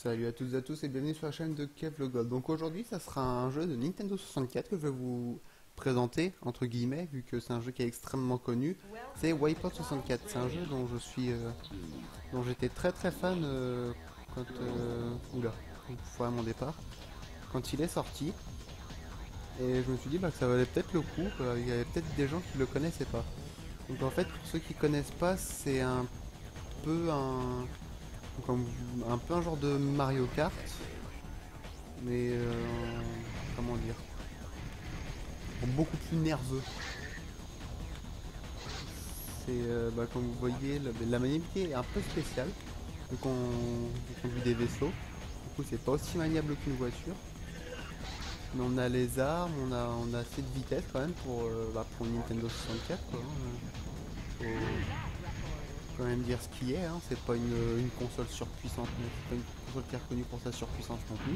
Salut à toutes et à tous et bienvenue sur la chaîne de Kev le God. Donc aujourd'hui ça sera un jeu de Nintendo 64 que je vais vous présenter, entre guillemets, vu que c'est un jeu qui est extrêmement connu. C'est Wipeout 64, c'est un jeu dont dont j'étais très fan quand... oula, il faut à mon départ. Quand il est sorti. Et je me suis dit que ça valait peut-être le coup, il y avait peut-être des gens qui le connaissaient pas. Donc en fait pour ceux qui connaissent pas, c'est peu un... comme un peu un genre de Mario Kart, mais comment dire, beaucoup plus nerveux. C'est comme vous voyez, la maniabilité est un peu spéciale. Donc on conduit des vaisseaux. Du coup, c'est pas aussi maniable qu'une voiture. Mais on a les armes, on a assez de vitesse quand même pour une Nintendo 64. Quoi, hein. Faut quand même dire ce qui est. Hein. C'est pas une console surpuissante, mais c'est pas une console qui est reconnue pour sa surpuissance non plus.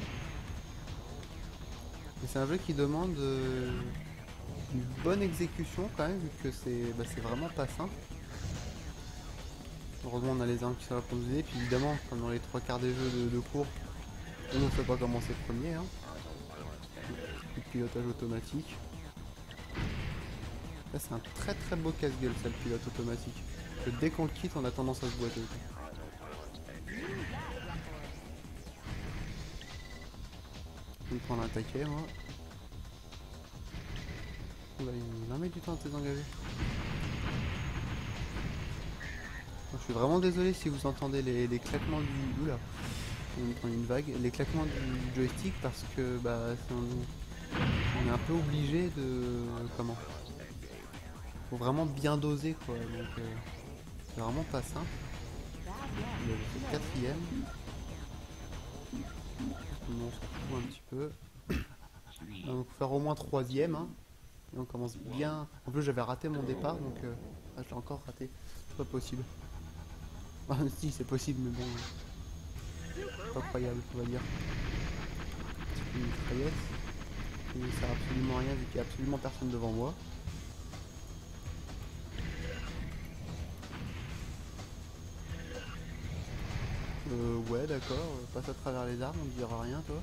Et c'est un jeu qui demande une bonne exécution quand même, vu que c'est vraiment pas simple. Heureusement on a les armes qui sont là pour nous aider, puis évidemment comme dans les trois quarts des jeux de cours, on ne fait pas commencer premier. Hein. Le pilotage automatique. Là c'est un très beau casse-gueule ça, le pilote automatique. Que dès qu'on le quitte on a tendance à se boiter. Je vais me prendre un taquet moi. Oula, il va mettre du temps à te désengager. Je suis vraiment désolé si vous entendez les claquements du... Oula, on prend une vague. Les claquements du joystick parce que on est un peu obligé de... Comment? Faut vraiment bien doser quoi. Donc c'est vraiment pas simple. C'est le quatrième. On se retrouve un petit peu. On va faire au moins troisième. Hein. Et on commence bien. En plus j'avais raté mon départ donc je l'ai encore raté. C'est pas possible. Ah si c'est possible mais bon. Pas croyable on va dire. Une mitraillette. Qui ne sert absolument à rien vu qu'il n'y a absolument personne devant moi. Ouais d'accord, passe à travers les arbres, on ne dira rien toi.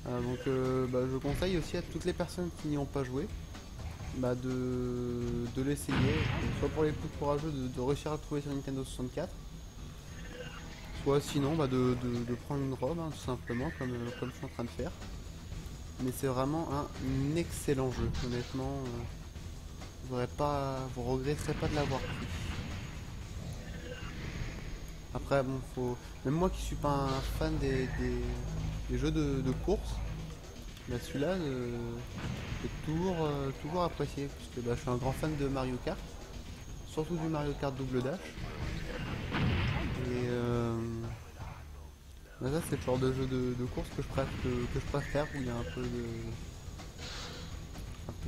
Je conseille aussi à toutes les personnes qui n'y ont pas joué de l'essayer, soit pour les plus courageux de réussir à le trouver sur Nintendo 64, soit sinon de prendre une ROM hein, tout simplement comme je suis en train de faire. Mais c'est vraiment un excellent jeu, honnêtement, vous regretterez pas de l'avoir pris. Après bon même moi qui suis pas un fan des jeux de course, bah celui-là j'ai toujours apprécié puisque je suis un grand fan de Mario Kart, surtout du Mario Kart Double Dash. Et ça c'est le genre de jeu de course que je préfère où il y a un peu de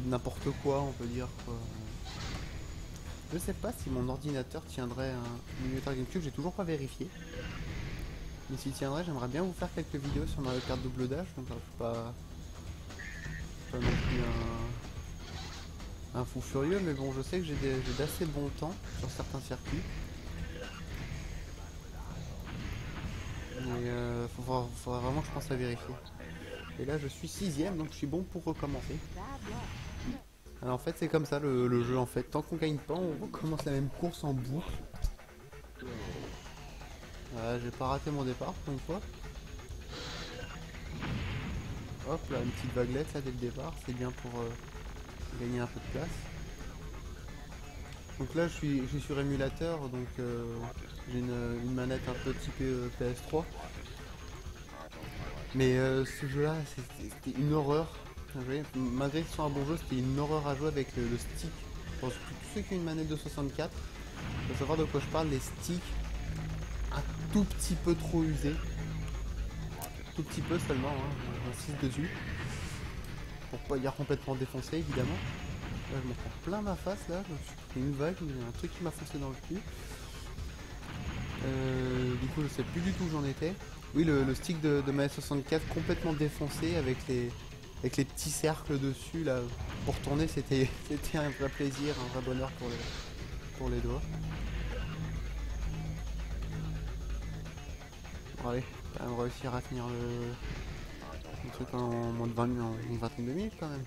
n'importe quoi on peut dire quoi. Je sais pas si mon ordinateur tiendrait un émulateur GameCube, j'ai toujours pas vérifié. Mais s'il tiendrait, j'aimerais bien vous faire quelques vidéos sur Mario Kart Double Dash, donc je suis pas non plus un fou furieux, mais bon, je sais que j'ai d'assez bon temps sur certains circuits. Mais faudra vraiment que je pense à vérifier. Et là, je suis 6ème, donc je suis bon pour recommencer. Alors en fait, c'est comme ça le jeu en fait. Tant qu'on gagne pas, on recommence la même course en boucle. J'ai pas raté mon départ pour une fois. Hop là, une petite vaguelette là dès le départ, c'est bien pour gagner un peu de place. Donc là je suis sur émulateur, donc j'ai une manette un peu typée PS3. Mais ce jeu là c'était une horreur. Malgré que ce soit un bon jeu, c'était une horreur à jouer avec le stick. Pour tous ceux qui ont une manette de 64, il faut savoir de quoi je parle, les sticks un tout petit peu trop usés. Tout petit peu seulement, hein, j'insiste dessus. Pour pas dire complètement défoncé évidemment. Là je m'en prends plein ma face là, je me suis pris une vague, il y a un truc qui m'a foncé dans le cul. Du coup je sais plus du tout où j'en étais. Oui le stick de ma S64 complètement défoncé avec les petits cercles dessus là. Pour tourner c'était un vrai plaisir, un vrai bonheur pour les doigts. Allez, quand même réussir à finir le truc en moins de 20 minutes, en une vingtaine de minutes quand même.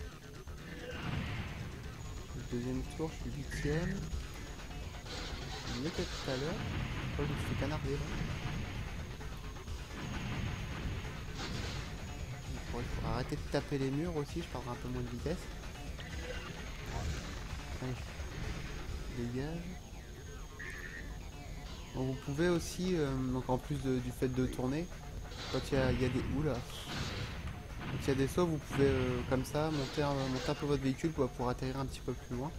Le deuxième tour, je suis 8ème. Mieux que tout à l'heure. Je crois que je me suis fait canarder là. Bon, il faut arrêter de taper les murs aussi, je perdrai un peu moins de vitesse. Allez, dégage. Donc vous pouvez aussi, donc en plus du fait de tourner, quand il y a des... Oula. Quand il y a des sauts, vous pouvez comme ça monter un peu votre véhicule pour atterrir un petit peu plus loin.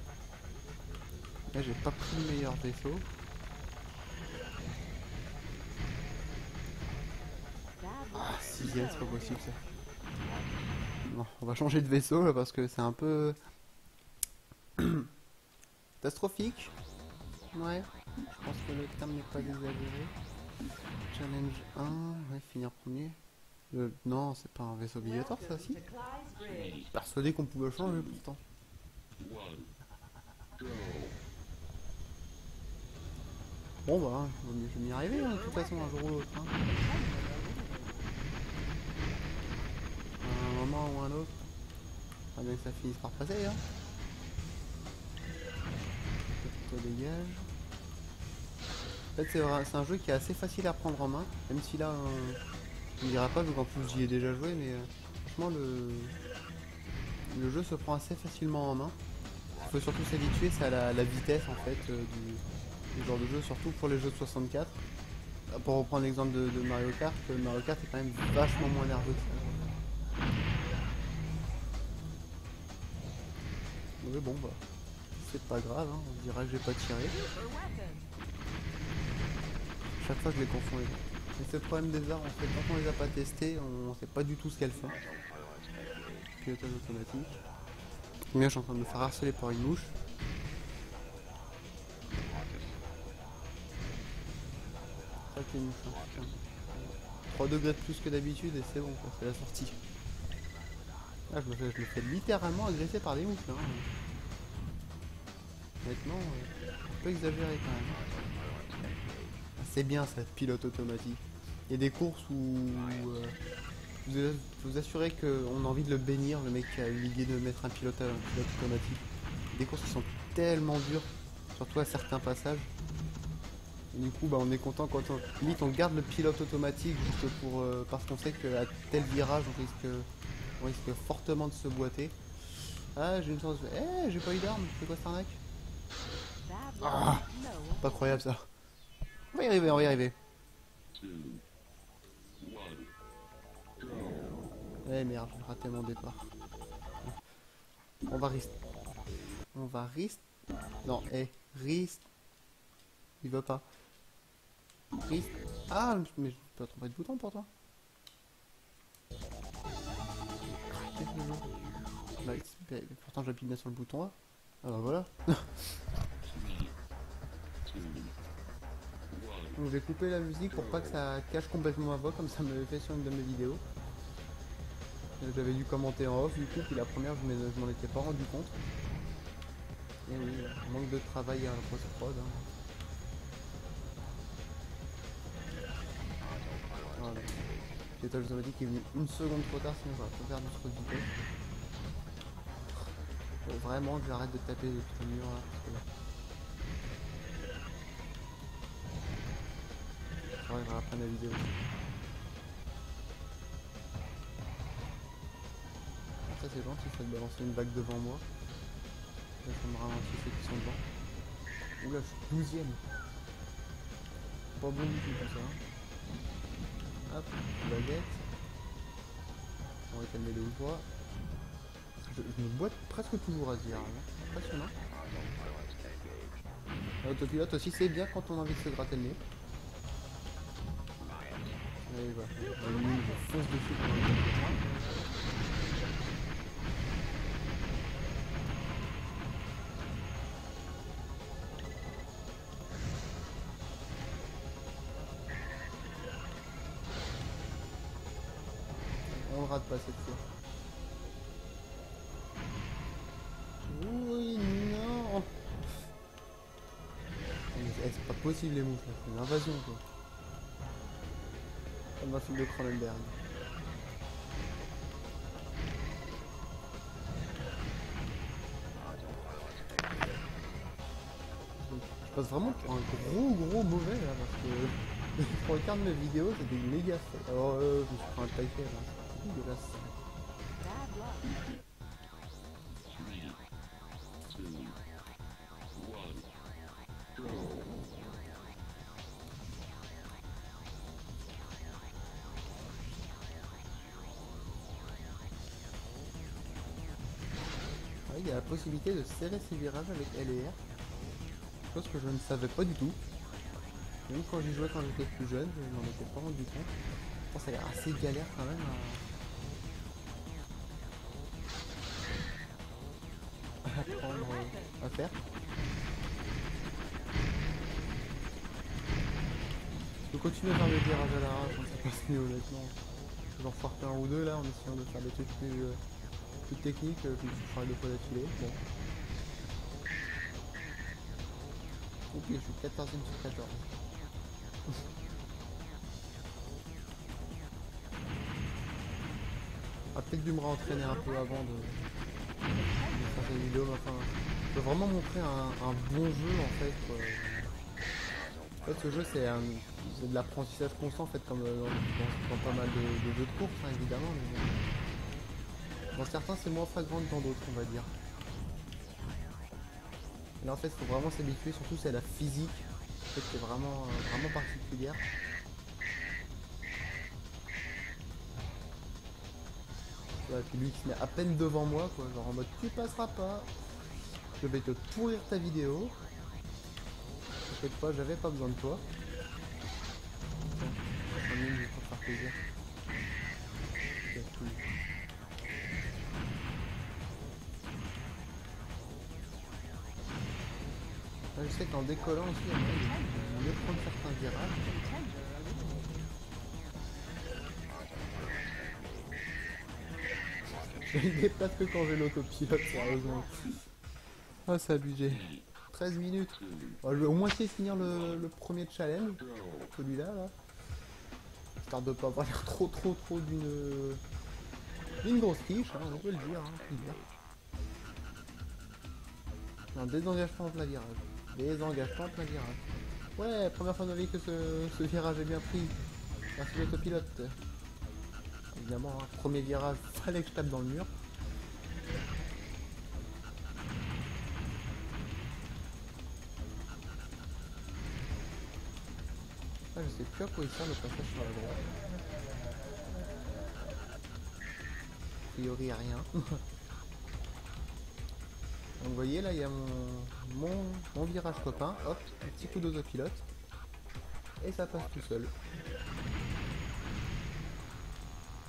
Là j'ai pas pris le meilleur vaisseau. Ah, 6ème, c'est pas possible ça. Non, on va changer de vaisseau là parce que c'est un peu catastrophique. Ouais, je pense que le terme n'est pas exagéré. Challenge 1, ouais, finir premier. Non, c'est pas un vaisseau obligatoire ça, si. Persuadé qu'on pouvait changer pourtant. Bon bah, je vais m'y arriver hein, de toute façon un jour ou l'autre. Hein. À un moment ou un autre. Pas bien que ça finisse par passer. Hein. Toi dégage. En fait c'est un jeu qui est assez facile à prendre en main. Même si là, je ne dirais pas vu qu'en plus j'y ai déjà joué. Mais franchement le jeu se prend assez facilement en main. Il faut surtout s'habituer, c'est à la vitesse en fait du genre de jeu, surtout pour les jeux de 64. Pour reprendre l'exemple de Mario Kart est quand même vachement moins nerveux que ça. Mais bon bah, c'est pas grave, hein, on dirait que j'ai pas tiré. Chaque fois je les confonds les deux. Mais c'est le problème des armes en fait, quand on les a pas testées, on sait pas du tout ce qu'elles font. Pilotage automatique. Bien, je suis en train de me faire harceler par une mouche. Ça qui est une mouche, hein. 3 degrés de plus que d'habitude et c'est bon, c'est la sortie. Là, je me fais littéralement agresser par des mouches. Hein. Honnêtement, un peu exagéré quand même. C'est bien ça, pilote automatique. Il y a des courses où vous assurez qu'on a envie de le bénir, le mec qui a eu l'idée de mettre un pilote automatique. Des courses qui sont tellement dures, surtout à certains passages. Et du coup, bah, on est content quand limite on garde le pilote automatique juste pour parce qu'on sait qu'à tel virage on risque fortement de se boiter. Ah, j'ai une chance. Eh, j'ai pas eu d'arme. C'est quoi cette arnaque? Ah, pas croyable ça. On va y arriver, on va y arriver. Eh merde, j'ai raté mon départ. On va rist. On va rist. Non, rist. Il veut pas. Rist. Ah, mais je peux pas tromper de bouton pour toi. Bah, pourtant j'appuie bien sur le bouton A. Ah bah voilà. Donc je vais couper la musique pour pas que ça cache complètement ma voix comme ça m'avait fait sur une de mes vidéos. J'avais dû commenter en off du coup, puis la première je m'en étais pas rendu compte. Et oui, manque de travail à la post-prod. Hein. Voilà. Pilotage automatique est venu une seconde trop tard, sinon j'aurais pas perdu trop de vitesse. Faut vraiment que j'arrête de taper le truc mur là, parce que là. J'arriverai à prendre la vidéo. Ça c'est gentil, ça de balancer une vague devant moi. Là ça me ralentit ceux qui sont devant. Oula, je suis 12ème. Pas bon du tout tout ça. Hop, baguette. On va calmer les voix. Je me boite presque toujours à ce virage. Hein. Impressionnant. L'autopilote aussi c'est bien quand on a envie de se gratter le nez. Allez voilà, je fonce dessus pour le on le rate pas cette fois. Oui, non. C'est pas possible les mouches, c'est une invasion quoi. Comme un film de Cronenberg. Je passe vraiment pour un gros mauvais là parce que pour le quart de mes vidéos c'est des méga faits. Alors je me suis pris un taquet là, c'est dégueulasse. Il y a la possibilité de serrer ses virages avec L et R, chose que je ne savais pas du tout. Même quand j'y jouais quand j'étais plus jeune, je m'en étais pas rendu compte. Je pense que ça a l'air assez galère quand même à apprendre à faire. Je peux continuer à faire des virages à l'arrache, on s'est passé honnêtement. J'en force un ou deux là en essayant de faire des trucs plus techniques, puis je ferai 2 fois d'affilée. Bon. Ok, je suis 14ème sur 14. Ah, peut-être dû me réentraîner un peu avant de faire cette vidéo, mais enfin, je veux vraiment montrer un bon jeu en fait. En fait, ce jeu c'est de l'apprentissage constant en fait, comme dans pas mal de jeux de course hein, évidemment. Mais dans certains c'est moins flagrant que dans d'autres on va dire. Là en fait il faut vraiment s'habituer, surtout c'est la physique en fait, qui est vraiment particulière. Ouais, puis lui qui se met à peine devant moi quoi, genre en mode tu passeras pas, je vais te pourrir ta vidéo. T'inquiète pas, j'avais pas besoin de toi. Tiens, 5 minutes pour te faire plaisir. Là, je sais qu'en décollant aussi, il y a mieux prendre certains virages. Je ne déplace que quand j'ai l'autopilote, sérieusement. Ah, c'est abusé. 13 minutes. Bon, je vais au moins essayer de finir le premier challenge. Celui-là, là. Histoire de pas avoir l'air trop d'une grosse quiche, hein, on peut le dire. Un désengagement en plein virage. Désengagement en plein virage. Ouais, première fois de ma vie que ce virage est bien pris. Merci l'autopilote. Évidemment, hein, premier virage, fallait que je tape dans le mur. Ah, je sais plus à quoi il sert le passage sur la droite. A priori, rien. Donc vous voyez là, il y a mon virage copain. Hop, un petit coup d'autopilote. Et ça passe tout seul.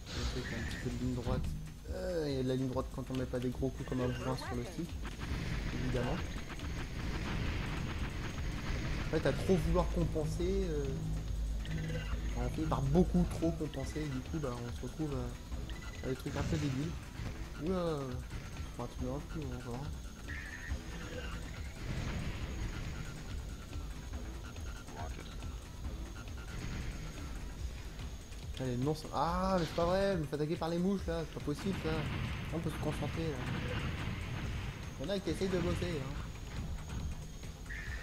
Je sais qu'il y a un petit peu de ligne droite. Il y a de la ligne droite quand on met pas des gros coups comme un bourrin sur le stick. Évidemment. En fait, à trop vouloir compenser, on finit par beaucoup trop compenser. Et du coup, bah, on se retrouve à des trucs un peu débiles. Oula, tu me rends plus, on va voir. Allez, non, ah, mais c'est pas vrai, je me fais attaquer par les mouches là, c'est pas possible ça. On peut se concentrer là. Il y en a qui essayent de bosser. Hein.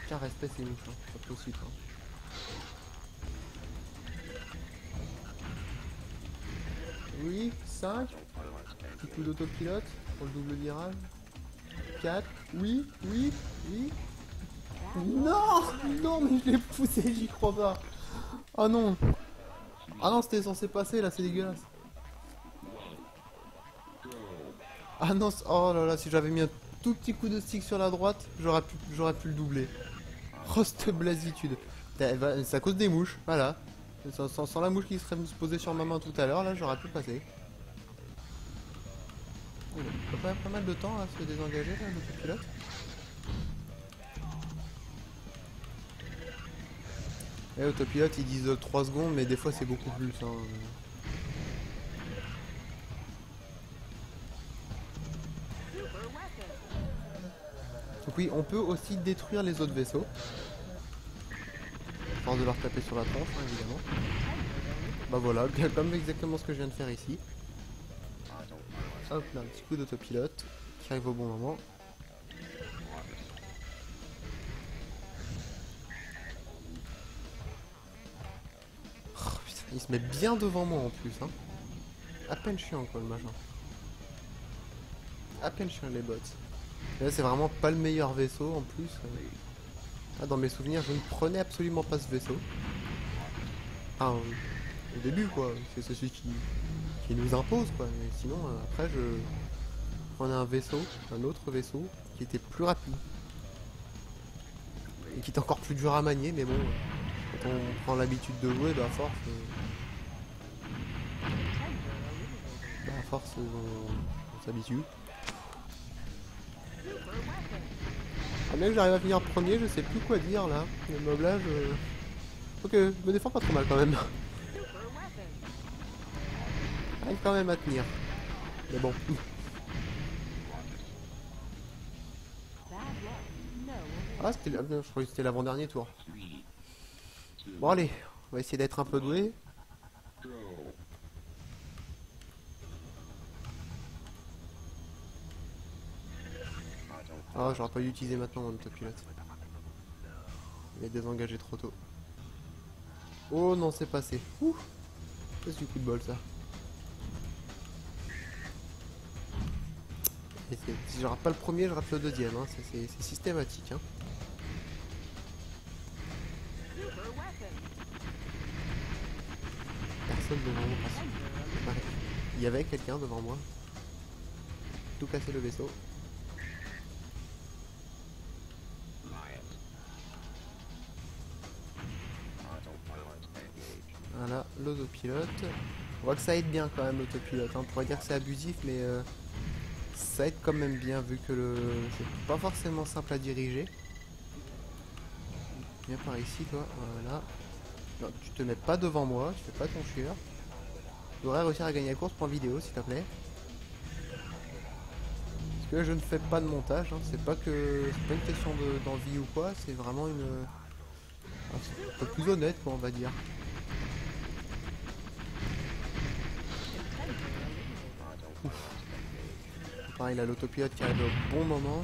Tiens, respect ces mouches, hein. C'est pas possible. Hein. Oui, 5. Petit coup d'autopilote pour le double virage. 4. Oui. Non, non, mais je l'ai poussé, j'y crois pas. Oh non. Ah non, c'était censé passer là, c'est dégueulasse. Ah non, oh là là, si j'avais mis un tout petit coup de stick sur la droite, j'aurais pu le doubler. Oh, cette blasitude. C'est à cause des mouches, voilà. Sans la mouche qui serait posée sur ma main tout à l'heure, là, j'aurais pu passer. Oh, il faut pas mal de temps à se désengager, là, le pilote. Et autopilote, ils disent 3 secondes, mais des fois c'est beaucoup plus. Hein. Donc oui, on peut aussi détruire les autres vaisseaux. À force de leur taper sur la tronche, hein, évidemment. Bah voilà, comme exactement ce que je viens de faire ici. Hop là, un petit coup d'autopilote qui arrive au bon moment. Oh, putain, il se met bien devant moi en plus, hein. À peine chiant quoi le machin. À peine chiant les bots. Et là c'est vraiment pas le meilleur vaisseau en plus. Ah, dans mes souvenirs je ne prenais absolument pas ce vaisseau. Enfin, au début quoi, c'est celui qui nous impose quoi. Mais sinon après je prenais un autre vaisseau qui était plus rapide. Et qui est encore plus dur à manier, mais bon, quand on prend l'habitude de jouer, bah à force, on s'habitue. Ah, bien que j'arrive à finir premier, je sais plus quoi dire là. Le moblage, ok, je me défends pas trop mal quand même. J'arrive quand même à tenir. Mais bon. Ah, je croyais que c'était l'avant-dernier tour. Bon allez, on va essayer d'être un peu doué. Ah, j'aurais pas dû utiliser maintenant mon autopilote. Il est désengagé trop tôt. Oh non, c'est passé. Ouh, c'est du coup de bol ça. Et si je rate pas le premier, je rate le deuxième. Hein. C'est systématique. Hein. Personne devant moi. Ouais. Il y avait quelqu'un devant moi. Tout casser le vaisseau. Voilà, l'autopilote. On voit que ça aide bien quand même l'autopilote. Hein. On pourrait dire que c'est abusif, mais ça aide quand même bien vu que c'est pas forcément simple à diriger. Viens par ici, toi. Voilà. Non, tu te mets pas devant moi, tu fais pas ton chieur. Tu devrais réussir à gagner la course pour vidéo, s'il te plaît. Parce que je ne fais pas de montage, hein. C'est pas une question d'envie ou quoi, c'est vraiment un peu plus honnête, quoi, on va dire. Pareil, là, l'autopilote qui arrive au bon moment.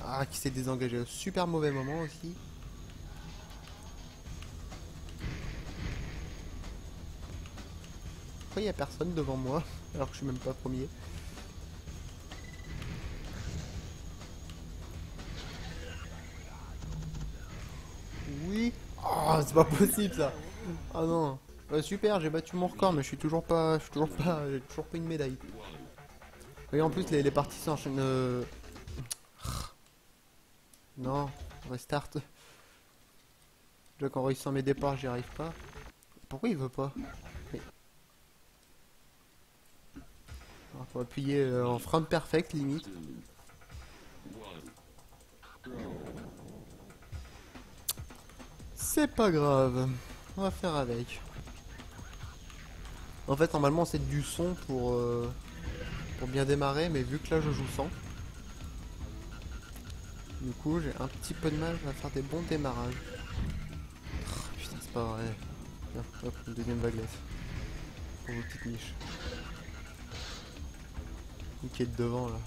Ah, qui s'est désengagé au super mauvais moment aussi. Pourquoi il n'y a personne devant moi alors que je suis même pas premier? Oui. Oh, c'est pas possible ça. Ah non. Super, j'ai battu mon record, mais je suis toujours pas, j'ai toujours pas une médaille. Et en plus les parties s'enchaînent. Non, restart. Déjà qu'en réussissant mes départs, j'y arrive pas. Pourquoi il veut pas? Mais... Alors, faut appuyer en frame perfect limite. C'est pas grave, on va faire avec. En fait, normalement, c'est du son pour bien démarrer, mais vu que là, je joue sans. Du coup, j'ai un petit peu de mal à faire des bons démarrages. Oh, putain, c'est pas vrai. Bien, hop, une deuxième vaguelette. Pour vos petites niches. Qui est devant, là.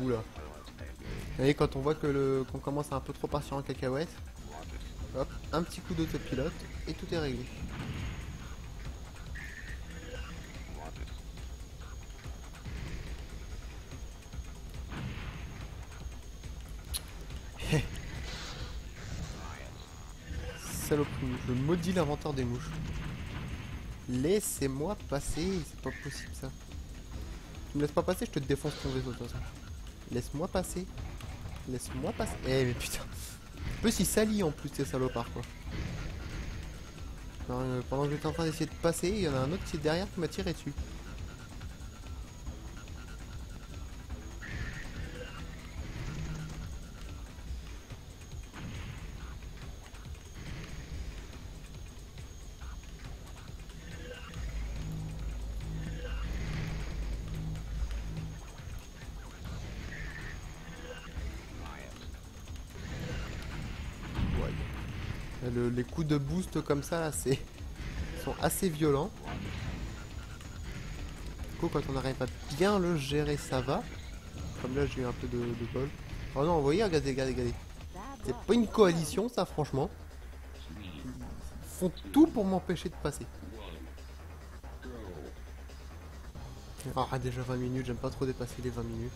Oula. Vous voyez, quand on voit que qu'on commence à un peu trop partir en cacahuète, hop, un petit coup d'autopilote, et tout est réglé. Saloperie, je maudis l'inventeur des mouches. Laissez-moi passer, c'est pas possible ça. Tu me laisses pas passer, je te défonce ton vaisseau de toute façon. Laisse-moi passer. Laisse-moi passer. Eh mais putain. En plus il s'allie en plus ces salopards quoi. Alors, pendant que j'étais en train d'essayer de passer, il y en a un autre qui est derrière qui m'a tiré dessus. Les coups de boost comme ça là, c'est sont assez violents. Du coup, quand on arrive à bien le gérer, ça va. Comme là, j'ai eu un peu de bol. Oh non, vous voyez, regardez, regardez, regardez. C'est pas une coalition, ça, franchement. Ils font tout pour m'empêcher de passer. Ah, déjà 20 minutes, j'aime pas trop dépasser les 20 minutes.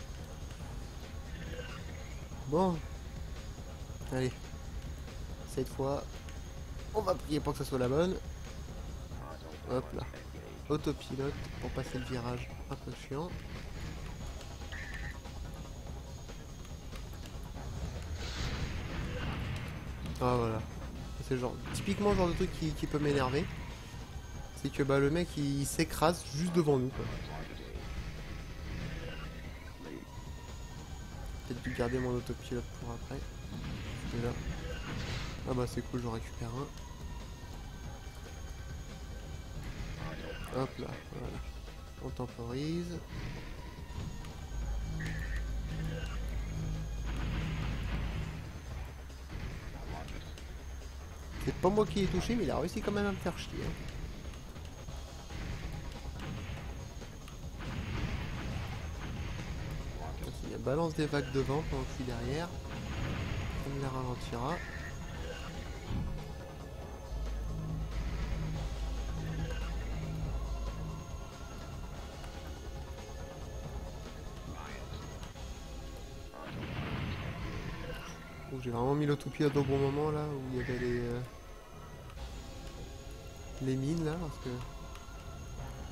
Bon. Allez. Cette fois, on va prier pour que ça soit la bonne. Hop là. Autopilote pour passer le virage un peu chiant. Ah voilà. C'est genre typiquement le genre de truc qui peut m'énerver. C'est que bah le mec il s'écrase juste devant nous quoi. Peut-être dû garder mon autopilote pour après. Déjà. Ah bah c'est cool, j'en récupère un. Hop là, voilà. On temporise. C'est pas moi qui l'ai touché, mais il a réussi quand même à me faire chier. Il balance des vagues devant pendant que je suis derrière. On les ralentira. J'ai vraiment mis l'autopilote au bon moment là où il y avait les mines là parce que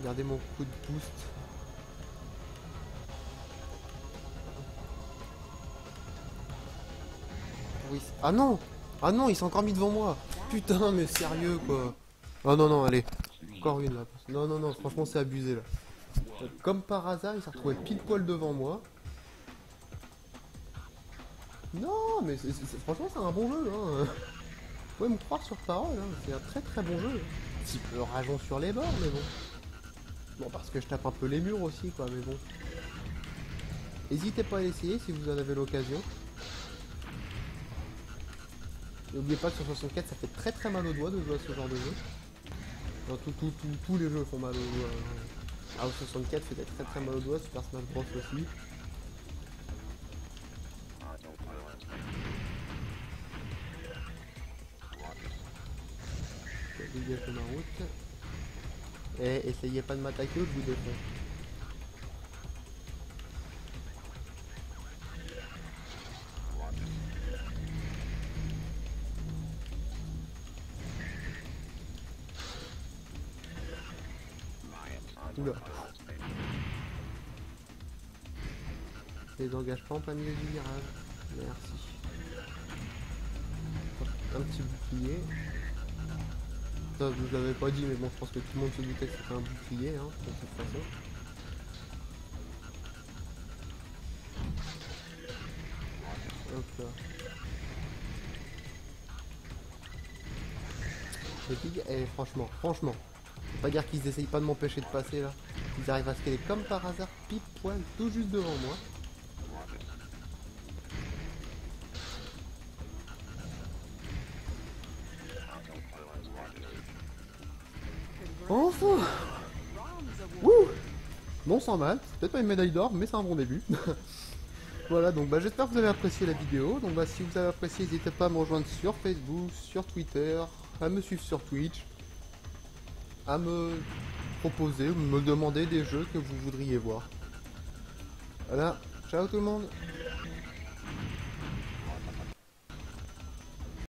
regardez mon coup de boost. Oui. Ah non. Ah non, il s'est encore mis devant moi. Putain, mais sérieux quoi. Oh non non, allez. Encore une là. Non non non, franchement c'est abusé là. Comme par hasard, il s'est retrouvé pile poil devant moi. Non, mais franchement c'est un bon jeu hein. Vous pouvez me croire sur parole, hein. C'est un très très bon jeu. Petit peu rageant sur les bords, mais bon. Bon, parce que je tape un peu les murs aussi, quoi, mais bon. N'hésitez pas à l'essayer si vous en avez l'occasion. N'oubliez pas que sur 64, ça fait très très mal aux doigts de jouer à ce genre de jeu. Enfin, tous les jeux font mal aux doigts. Ah, au 64, c'était très très mal aux doigts, Super Smash Bros aussi. Je dégage de ma route. Et essayez pas de m'attaquer ou je vous défonce. Oula. Les engagements en plein milieu du virage. Merci. Un petit bouclier. Ça, je vous l'avais pas dit, mais bon, je pense que tout le monde se doutait que c'était un bouclier, hein, de toute façon. Hop là. Et franchement, faut pas dire qu'ils essayent pas de m'empêcher de passer là. Ils arrivent à se caler comme par hasard, pile poil, tout juste devant moi. Enfin. Wouh. Bon, sans mal, c'est peut-être pas une médaille d'or, mais c'est un bon début. Voilà, donc bah, j'espère que vous avez apprécié la vidéo. Donc bah, si vous avez apprécié, n'hésitez pas à me rejoindre sur Facebook, sur Twitter, à me suivre sur Twitch, à me proposer ou me demander des jeux que vous voudriez voir. Voilà, ciao tout le monde.